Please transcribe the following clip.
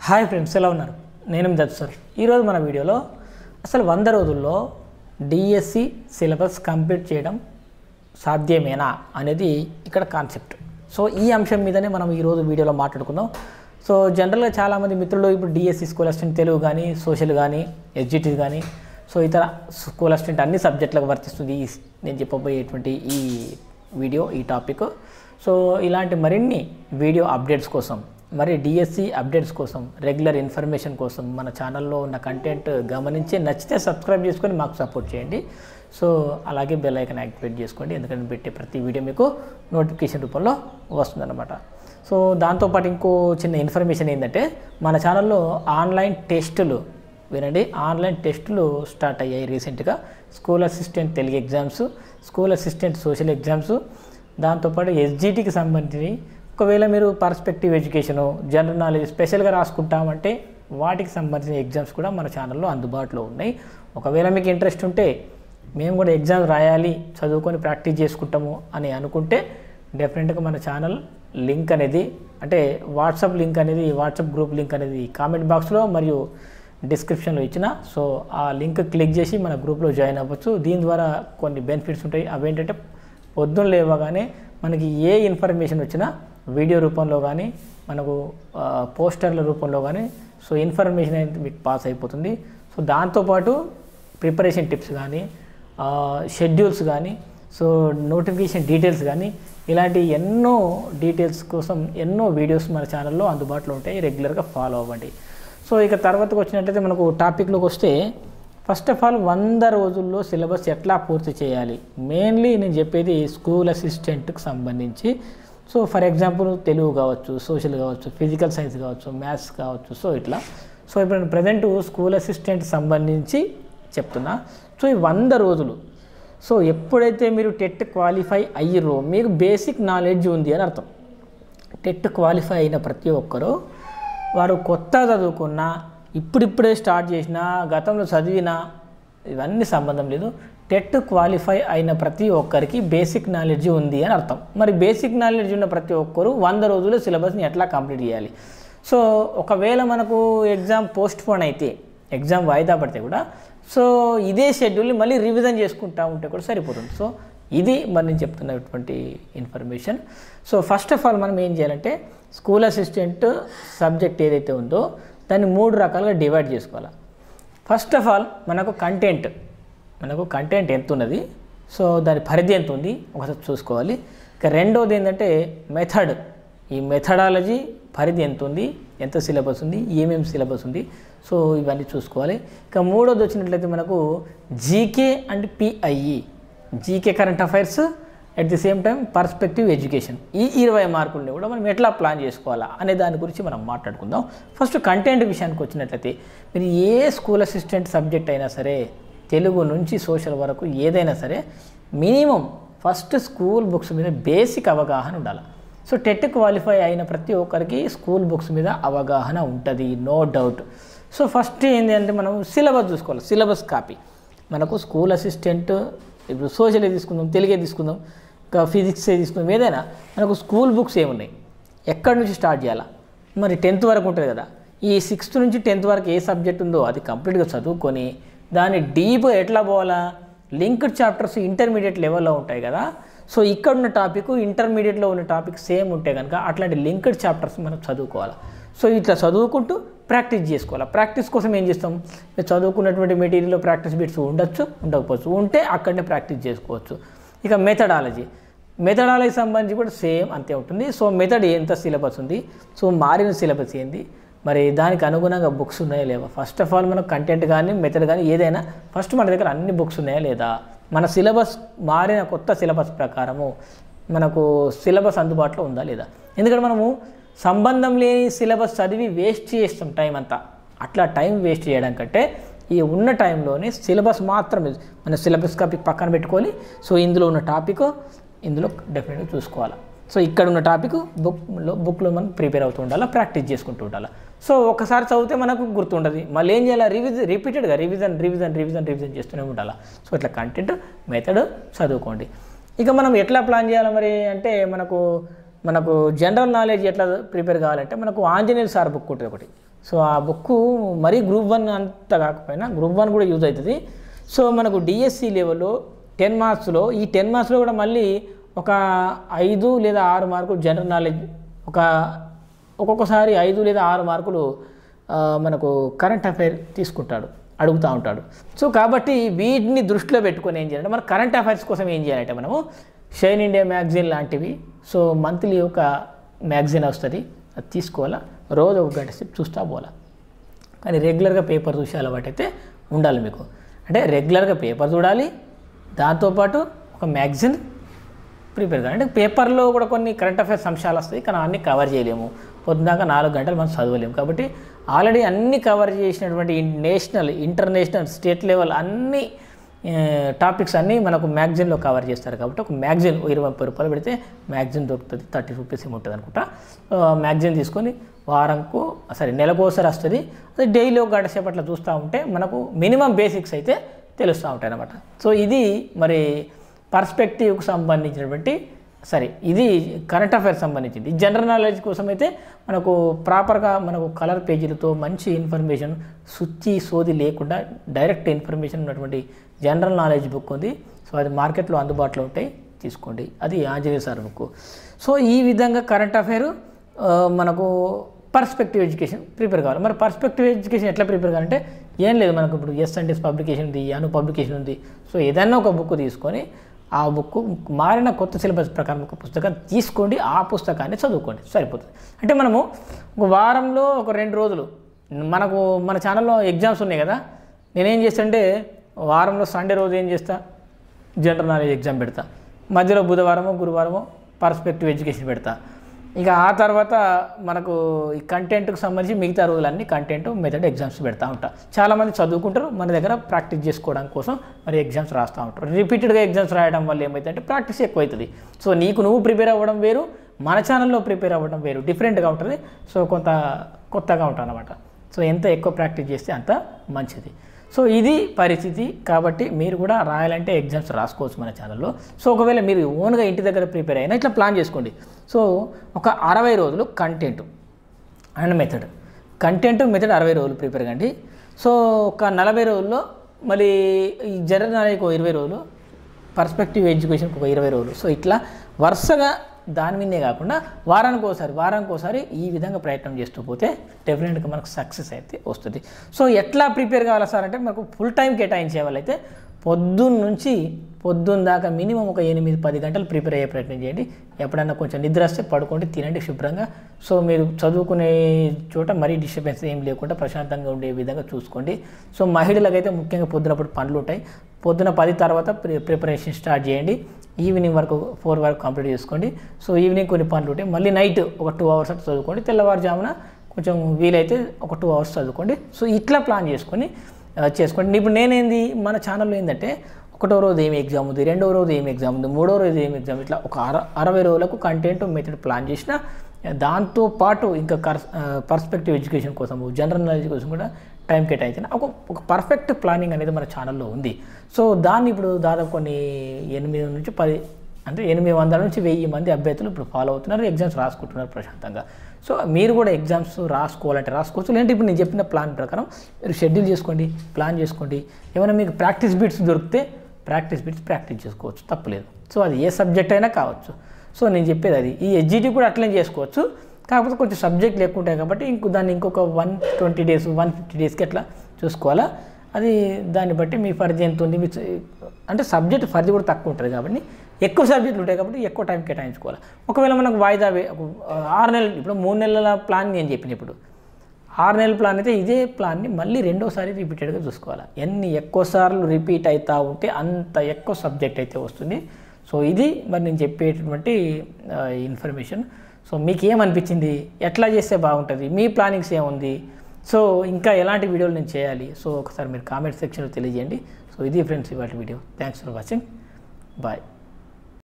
Hi friends, ఎలా ఉన్నారు? నేను దత్ సార్. ఈరోజు మన వీడియోలో అసలు 100 రోజుల్లో డిఎస్సి సిలబస్ కంప్లీట్ చేయడం సాధ్యమేనా అనేది ఇక్కడ కాన్సెప్ట్. సో ఈ అంశం మీదనే మనం ఈరోజు వీడియోలో మాట్లాడుకుందాం. సో జనరల్గా చాలామంది మిత్రులు ఇప్పుడు డిఎస్సి స్కూల్ అసిస్టెంట్ తెలుగు కానీ, సోషల్ కానీ, ఎస్జిటి కానీ, సో ఇతర స్కూల్ అసిస్టెంట్ అన్ని సబ్జెక్టులకు వర్తిస్తుంది నేను చెప్పబోయేటువంటి ఈ వీడియో, ఈ టాపిక్. సో ఇలాంటి మరిన్ని వీడియో అప్డేట్స్ కోసం, మరి డిఎస్సి అప్డేట్స్ కోసం, రెగ్యులర్ ఇన్ఫర్మేషన్ కోసం మన ఛానల్లో ఉన్న కంటెంట్ గమనించి నచ్చితే సబ్స్క్రైబ్ చేసుకొని మాకు సపోర్ట్ చేయండి. సో అలాగే బెల్ ఐకాన్ యాక్టివేట్ చేసుకోండి, ఎందుకంటే పెట్టే ప్రతి వీడియో మీకు నోటిఫికేషన్ రూపంలో వస్తుందన్నమాట. సో దాంతోపాటు ఇంకో చిన్న ఇన్ఫర్మేషన్ ఏంటంటే, మన ఛానల్లో ఆన్లైన్ టెస్టులు వినండి, ఆన్లైన్ టెస్టులు స్టార్ట్ అయ్యాయి రీసెంట్గా. School assistant Telugu exams, school assistant social exams, దాంతోపాటు ఎస్జిటికి సంబంధించి ఒకవేళ మీరు పర్స్పెక్టివ్ ఎడ్యుకేషను, జనరల్ నాలెడ్జ్ స్పెషల్గా రాసుకుంటామంటే వాటికి సంబంధించిన ఎగ్జామ్స్ కూడా మన ఛానల్లో అందుబాటులో ఉన్నాయి. ఒకవేళ మీకు ఇంట్రెస్ట్ ఉంటే, మేము కూడా ఎగ్జామ్ రాయాలి, చదువుకొని ప్రాక్టీస్ చేసుకుంటాము అని అనుకుంటే డెఫినెట్గా మన ఛానల్ లింక్ అనేది, అంటే వాట్సాప్ లింక్ అనేది, వాట్సాప్ గ్రూప్ లింక్ అనేది కామెంట్ బాక్స్లో మరియు డిస్క్రిప్షన్లో ఇచ్చిన. సో ఆ లింక్ క్లిక్ చేసి మన గ్రూప్లో జాయిన్ అవ్వచ్చు. దీని ద్వారా కొన్ని బెనిఫిట్స్ ఉంటాయి. అవేంటంటే పొద్దున్న లేవగానే మనకి ఏ ఇన్ఫర్మేషన్ వచ్చినా వీడియో రూపంలో కానీ, మనకు పోస్టర్ల రూపంలో కానీ, సో ఇన్ఫర్మేషన్ అనేది మీకు పాస్ అయిపోతుంది. సో దాంతోపాటు ప్రిపరేషన్ టిప్స్ కానీ, షెడ్యూల్స్ కానీ, సో నోటిఫికేషన్ డీటెయిల్స్ కానీ, ఇలాంటి ఎన్నో డీటెయిల్స్ కోసం ఎన్నో వీడియోస్ మన ఛానల్లో అందుబాటులో ఉంటాయి. రెగ్యులర్గా ఫాలో అవ్వండి. సో ఇక తర్వాతకు వచ్చినట్లయితే మనకు టాపిక్లోకి వస్తే, ఫస్ట్ ఆఫ్ ఆల్ 100 రోజుల్లో సిలబస్ ఎట్లా పూర్తి చేయాలి. మెయిన్లీ నేను చెప్పేది స్కూల్ అసిస్టెంట్కి సంబంధించి. సో ఫర్ ఎగ్జాంపుల్ తెలుగు కావచ్చు, సోషల్ కావచ్చు, ఫిజికల్ సైన్స్ కావచ్చు, మ్యాథ్స్ కావచ్చు. సో ఇట్లా. సో ఇప్పుడు నేను ప్రజెంట్ స్కూల్ అసిస్టెంట్ సంబంధించి చెప్తున్నా. సో ఈ 100 రోజులు, సో ఎప్పుడైతే మీరు టెట్ క్వాలిఫై అయ్యిరో మీకు బేసిక్ నాలెడ్జ్ ఉంది అని అర్థం. టెట్ క్వాలిఫై అయిన ప్రతి ఒక్కరూ, వారు కొత్త చదువుకున్నా, ఇప్పుడిప్పుడే స్టార్ట్ చేసినా, గతంలో చదివినా, ఇవన్నీ సంబంధం లేదు. టెట్ క్వాలిఫై అయిన ప్రతి ఒక్కరికి బేసిక్ నాలెడ్జ్ ఉంది అని అర్థం. మరి బేసిక్ నాలెడ్జ్ ఉన్న ప్రతి ఒక్కరు 100 రోజుల్లో సిలబస్ని ఎట్లా కంప్లీట్ చేయాలి. సో ఒకవేళ మనకు ఎగ్జామ్ పోస్ట్ పోన్ అయితే, ఎగ్జామ్ వాయిదా పడితే కూడా, సో ఇదే షెడ్యూల్ని మళ్ళీ రివిజన్ చేసుకుంటూ ఉంటే కూడా సరిపోతుంది. సో ఇది మరి నేను చెప్తున్నటువంటి information. So first of all మనం ఏం చేయాలంటే, స్కూల్ అసిస్టెంట్ సబ్జెక్ట్ ఏదైతే ఉందో దాన్ని 3 రకాలుగా డివైడ్ చేసుకోవాలి. ఫస్ట్ ఆఫ్ ఆల్ మనకు కంటెంట్ ఎంత ఉన్నది, సో దాని పరిధి ఎంత ఉంది ఒకసారి చూసుకోవాలి. ఇక రెండవది ఏంటంటే మెథడ్, ఈ మెథడాలజీ పరిధి ఎంత ఉంది, ఎంత సిలబస్ ఉంది, ఏమేమి సిలబస్ ఉంది, సో ఇవన్నీ చూసుకోవాలి. ఇక మూడోది వచ్చినట్లయితే మనకు GK and PIE, GK current affairs, at the same time perspective education. ఈ 20 మార్కుల్ని కూడా మనం ఎట్లా ప్లాన్ చేసుకోవాలా అనే దాని గురించి మనం మాట్లాడుకుందాం. ఫస్ట్ కంటెంట్ విషయానికి వచ్చినట్లయితే, మీరు ఏ స్కూల్ అసిస్టెంట్ సబ్జెక్ట్ అయినా సరే, తెలుగు నుంచి సోషల్ వరకు ఏదైనా సరే, మినిమం ఫస్ట్ స్కూల్ బుక్స్ మీద బేసిక్ అవగాహన ఉండాలి. సో టెట్ క్వాలిఫై అయిన ప్రతి ఒక్కరికి స్కూల్ బుక్స్ మీద అవగాహన ఉంటుంది, నో డౌట్. సో ఫస్ట్ ఏంటి అంటే, మనం సిలబస్ చూసుకోవాలి. సిలబస్ కాపీ మనకు స్కూల్ అసిస్టెంట్, ఇప్పుడు సోషలే తీసుకుందాం, తెలుగే తీసుకుందాం, ఇంకా ఫిజిక్సే తీసుకుందాం, ఏదైనా మనకు స్కూల్ బుక్స్ ఏమున్నాయి, ఎక్కడి నుంచి స్టార్ట్ చేయాలా. మరి 10th వరకు ఉంటుంది కదా, ఈ 6th నుంచి 10th వరకు ఏ సబ్జెక్ట్ ఉందో అది కంప్లీట్గా చదువుకొని, దాన్ని డీప్ ఎట్లా పోవాలా, లింక్డ్ చాప్టర్స్ ఇంటర్మీడియట్ లెవెల్లో ఉంటాయి కదా. సో ఇక్కడ ఉన్న టాపిక్ ఇంటర్మీడియట్లో ఉన్న టాపిక్ సేమ్ ఉంటే కనుక అట్లాంటి లింక్డ్ చాప్టర్స్ మనం చదువుకోవాలి. సో ఇట్లా చదువుకుంటూ ప్రాక్టీస్ చేసుకోవాలి. ప్రాక్టీస్ కోసం ఏం చేస్తాం, చదువుకున్నటువంటి మెటీరియల్లో ప్రాక్టీస్ బిట్స్ ఉండొచ్చు, ఉండకపోవచ్చు, ఉంటే అక్కడనే ప్రాక్టీస్ చేసుకోవచ్చు. ఇక మెథడాలజీ సంబంధించి కూడా సేమ్ అంతే ఉంటుంది. సో మెథడ్ ఎంత సిలబస్ ఉంది, సో మారిన సిలబస్ ఏంది, మరి దానికి అనుగుణంగా బుక్స్ ఉన్నాయా లేవా. ఫస్ట్ ఆఫ్ ఆల్ మనకు కంటెంట్ కానీ మెథడ్ కానీ ఏదైనా ఫస్ట్ మన దగ్గర అన్ని బుక్స్ ఉన్నాయా లేదా, మన సిలబస్ మారిన కొత్త సిలబస్ ప్రకారము మనకు సిలబస్ అందుబాటులో ఉందా లేదా. ఎందుకంటే మనము సంబంధం లేని సిలబస్ చదివి వేస్ట్ చేస్తాం టైం అంతా. అట్లా టైం వేస్ట్ చేయడం కంటే ఈ ఉన్న టైంలోనే సిలబస్ మాత్రమే మన సిలబస్ కాపీ పక్కన పెట్టుకొని, సో ఇందులో ఉన్న టాపిక్ ఇందులో డెఫినెట్గా చూసుకోవాలి. సో ఇక్కడ ఉన్న టాపిక్ బుక్లో మనం ప్రిపేర్ అవుతూ ఉండాలి, ప్రాక్టీస్ చేసుకుంటూ ఉండాలి. సో ఒకసారి చదివితే మనకు గుర్తుంటుంది, మళ్ళీ ఏం చేయాలి, రిపీటెడ్గా రివిజన్ చేస్తూనే ఉండాలి. సో ఇట్లా కంటెంట్ మెథడ్ చదువుకోండి. ఇక మనం ఎట్లా ప్లాన్ చేయాలి మరి అంటే, మనకు జనరల్ నాలెడ్జ్ ఎట్లా ప్రిపేర్ కావాలంటే, మనకు ఆంజనేయులు సార్ బుక్ ఉంటుంది ఒకటి, సో ఆ బుక్ మరీ గ్రూప్ 1 అంత కాకపోయినా గ్రూప్ 1 కూడా యూజ్ అవుతుంది. సో మనకు డిఎస్సి లెవెల్లో 10 మార్క్స్లో ఈ 10 మార్క్స్లో కూడా మళ్ళీ ఒక 5 లేదా 6 మార్కులు జనరల్ నాలెడ్జ్, ఒక్కొక్కసారి 5 లేదా 6 మార్కులు మనకు కరెంట్ అఫైర్ తీసుకుంటాడు, అడుగుతూ ఉంటాడు. సో కాబట్టి వీటిని దృష్టిలో పెట్టుకొని ఏం చేయాలంటే మన కరెంట్ అఫైర్స్ కోసం ఏం చేయాలంటే మనము షైన్ ఇండియా మ్యాగజైన్ లాంటివి, సో మంత్లీ ఒక మ్యాగజైన్ వస్తుంది, అది తీసుకోవాలా, రోజు 1 గంట సేపు చూస్తూ పోవాలా. కానీ రెగ్యులర్గా పేపర్ చూసే అలవాటు అయితే ఉండాలి మీకు. అంటే రెగ్యులర్గా పేపర్ చూడాలి, దాంతోపాటు ఒక మ్యాగజైన్ ప్రిపేర్ కావాలి. అంటే పేపర్లో కూడా కొన్ని కరెంట్ అఫైర్స్ అంశాలు వస్తాయి, కానీ అన్నీ కవర్ చేయలేము, పొద్దుదాకా 4 గంటలు మనం చదవలేము. కాబట్టి ఆల్రెడీ అన్నీ కవర్ చేసినటువంటి నేషనల్, ఇంటర్నేషనల్, స్టేట్ లెవెల్ అన్ని టాపిక్స్ అన్నీ మనకు మ్యాగజైన్లో కవర్ చేస్తారు. కాబట్టి ఒక మ్యాగజైన్ 20-30 రూపాయలు పెడితే మ్యాగజైన్ దొరుకుతుంది, 30 రూపీస్ ఏముంటుంది అనుకుంటా. మ్యాగజైన్ తీసుకొని నెలకోసారి వస్తుంది, అది డైలీ 1 గంట సేపట్లో చూస్తూ ఉంటే మనకు మినిమం బేసిక్స్ అయితే తెలుస్తూ ఉంటాయి అన్నమాట. సో ఇది మరి పర్స్పెక్టివ్కి సంబంధించినటువంటి ఇది కరెంట్ అఫైర్స్ సంబంధించింది. జనరల్ నాలెడ్జ్ కోసం అయితే మనకు ప్రాపర్గా మనకు కలర్ పేజీలతో మంచి ఇన్ఫర్మేషన్, సోది లేకుండా డైరెక్ట్ ఇన్ఫర్మేషన్ ఉన్నటువంటి జనరల్ నాలెడ్జ్ బుక్ ఉంది. సో అది మార్కెట్లో అందుబాటులో ఉంటాయి, తీసుకోండి. అది ఆంజనేయ సార్ బుక్. సో ఈ విధంగా కరెంట్ అఫైర్ మనకు పర్స్పెక్టివ్ ఎడ్యుకేషన్ ప్రిపేర్ కావాలి. మరి పర్స్పెక్టివ్ ఎడ్యుకేషన్ ఎట్లా ప్రిపేర్ కావాలంటే ఏం లేదు, మనకు ఇప్పుడు ఎస్&ఎస్ పబ్లికేషన్ ఉంది, అను పబ్లికేషన్ ఉంది. సో ఏదైనా ఒక బుక్ తీసుకొని ఆ బుక్ మారిన కొత్త సిలబస్ ప్రకారం ఒక పుస్తకం తీసుకోండి, ఆ పుస్తకాన్ని చదువుకోండి, సరిపోతుంది. అంటే మనము ఒక వారంలో ఒక 2 రోజులు మన ఛానల్లో ఎగ్జామ్స్ ఉన్నాయి కదా, నేనేం చేస్తానంటే వారంలో సండే రోజు ఏం చేస్తా, జనరల్ నాలెడ్జ్ ఎగ్జామ్ పెడతా, మధ్యలో బుధవారమో గురువారమో పర్స్పెక్టివ్ ఎడ్యుకేషన్ పెడతా. ఇక ఆ తర్వాత మనకు ఈ కంటెంట్కి సంబంధించి మిగతా రోజులన్నీ కంటెంట్ మెథడ్ ఎగ్జామ్స్ పెడతా ఉంటా. చాలామంది చదువుకుంటారు, మన దగ్గర ప్రాక్టీస్ చేసుకోవడం కోసం మరి ఎగ్జామ్స్ రాస్తూ ఉంటారు. రిపీటెడ్గా ఎగ్జామ్స్ రాయడం వల్ల ఏమవుతుందంటే ప్రాక్టీస్ ఎక్కువ అవుతుంది. సో నువ్వు ప్రిపేర్ అవ్వడం వేరు, మన ఛానల్లో ప్రిపేర్ అవ్వడం వేరు, డిఫరెంట్గా ఉంటుంది. సో కొంత కొత్తగా ఉంటుంది అన్నమాట. సో ఎంత ఎక్కువ ప్రాక్టీస్ చేస్తే అంత మంచిది. సో ఇది పరిస్థితి. కాబట్టి మీరు కూడా రాయాలంటే ఎగ్జామ్స్ రాసుకోవచ్చు మన ఛానల్లో. సో ఒకవేళ మీరు ఓన్గా ఇంటి దగ్గర ప్రిపేర్ అయినా ఇట్లా ప్లాన్ చేసుకోండి. సో ఒక 60 రోజులు కంటెంట్ అండ్ మెథడ్ 60 రోజులు ప్రిపేర్ కండి. సో ఒక 40 రోజుల్లో మళ్ళీ ఈ జనరల్ నాలెడ్జ్కి 20 రోజులు, పర్స్పెక్టివ్ ఎడ్యుకేషన్కి ఒక 20 రోజులు. సో ఇట్లా వరుసగా దాని మీదే కాకుండా వారానికి ఒకసారి ఈ విధంగా ప్రయత్నం చేస్తూ పోతే డెఫినెట్గా మనకు సక్సెస్ అయితే వస్తుంది. సో ఎట్లా ప్రిపేర్ కావాలా సార్ అంటే మనకు ఫుల్ టైం కేటాయించే వాళ్ళైతే పొద్దున్న దాకా మినిమం ఒక 8-10 గంటలు ప్రిపేర్ అయ్యే ప్రయత్నం చేయండి. ఎప్పుడన్నా కొంచెం నిద్ర వస్తే పడుకోండి, తినండి శుభ్రంగా. సో మీరు చదువుకునే చోట మరీ డిస్టర్బెన్స్ ఏం లేకుండా ప్రశాంతంగా ఉండే విధంగా చూసుకోండి. సో మహిళలకైతే ముఖ్యంగా పొద్దునప్పుడు పనులు ఉంటాయి, పొద్దున 10 తర్వాత ప్రిపరేషన్ స్టార్ట్ చేయండి, ఈవినింగ్ వరకు 4 వరకు కంప్లీట్ చేసుకోండి. సో ఈవినింగ్ కొన్ని పనులు ఉంటాయి, మళ్ళీ నైట్ ఒక 2 అవర్స్ అట్లా చదువుకోండి, తెల్లవారుజామున కొంచెం వీలైతే ఒక 2 అవర్స్ చదువుకోండి. సో ఇట్లా ప్లాన్ చేసుకోండి. ఇప్పుడు నేనేంది మన ఛానల్లో ఏంటంటే 1వ రోజు ఏమి ఎగ్జామ్ ఉంది, 2వ రోజు ఏమి ఎగ్జామ్ ఉంది, 3వ రోజు ఏమి ఎగ్జామ్, ఇట్లా ఒక 60 రోజులకు కంటెంట్ మెథడ్ ప్లాన్ చేసిన, దాంతోపాటు ఇంకా పర్స్పెక్టివ్ ఎడ్యుకేషన్ కోసం, జనరల్ నాలెడ్జ్ కోసం కూడా టైం కేటాయించిన ఒక పర్ఫెక్ట్ ప్లానింగ్ అనేది మన ఛానల్లో ఉంది. సో దాన్ని ఇప్పుడు దాదాపు కొన్ని 800 నుంచి 10 అంటే 800 నుంచి 1000 మంది అభ్యర్థులు ఇప్పుడు ఫాలో అవుతున్నారు, ఎగ్జామ్స్ రాసుకుంటున్నారు ప్రశాంతంగా. సో మీరు కూడా ఎగ్జామ్స్ రాసుకోవాలంటే రాసుకోవచ్చు, లేదంటే ఇప్పుడు నేను చెప్పిన ప్లాన్ ప్రకారం మీరు షెడ్యూల్ చేసుకోండి, ప్లాన్ చేసుకోండి. ఏమైనా మీకు ప్రాక్టీస్ బిట్స్ దొరికితే ప్రాక్టీస్ చేసుకోవచ్చు, తప్పలేదు. సో అది ఏ సబ్జెక్ట్ అయినా కావచ్చు. సో నేను చెప్పేది అది. ఈ ఎస్జిటి కూడా అట్లనే చేసుకోవచ్చు, కాకపోతే కొంచెం సబ్జెక్ట్ లేకుంటాయి కాబట్టి దాన్ని ఇంకొక 120 డేస్ 150 డేస్కి ఎట్లా చూసుకోవాలా, అది దాన్ని బట్టి మీ పరిధి ఎంత ఉంది, అంటే సబ్జెక్ట్ పరిధి కూడా తక్కువ ఉంటుంది కాబట్టి ఎక్కువ సబ్జెక్టులు ఉంటాయి కాబట్టి ఎక్కువ టైం కేటాయించుకోవాలి. ఒకవేళ మనకు వాయిదా 6 నెలలు, ఇప్పుడు 3 నెలల ప్లాన్ నేను చెప్పిన, ఇప్పుడు 6 నెలల ప్లాన్ అయితే ఇదే ప్లాన్ని మళ్ళీ రెండోసారి రిపీటెడ్గా చూసుకోవాలి. ఎన్ని ఎక్కువసార్లు రిపీట్ అవుతూ ఉంటే అంత ఎక్కువ సబ్జెక్ట్ అయితే వస్తుంది. సో ఇది మరి నేను చెప్పేటటువంటి ఇన్ఫర్మేషన్. సో మీకు ఏమనిపించింది, ఎట్లా చేస్తే బాగుంటుంది, మీ ప్లానింగ్స్ ఏముంది, సో ఇంకా ఎలాంటి వీడియోలు నేను చేయాలి, సో ఒకసారి మీరు కామెంట్ సెక్షన్లో తెలియజేయండి. సో ఇది ఫ్రెండ్స్ ఇవాళ video. Thanks for watching, bye.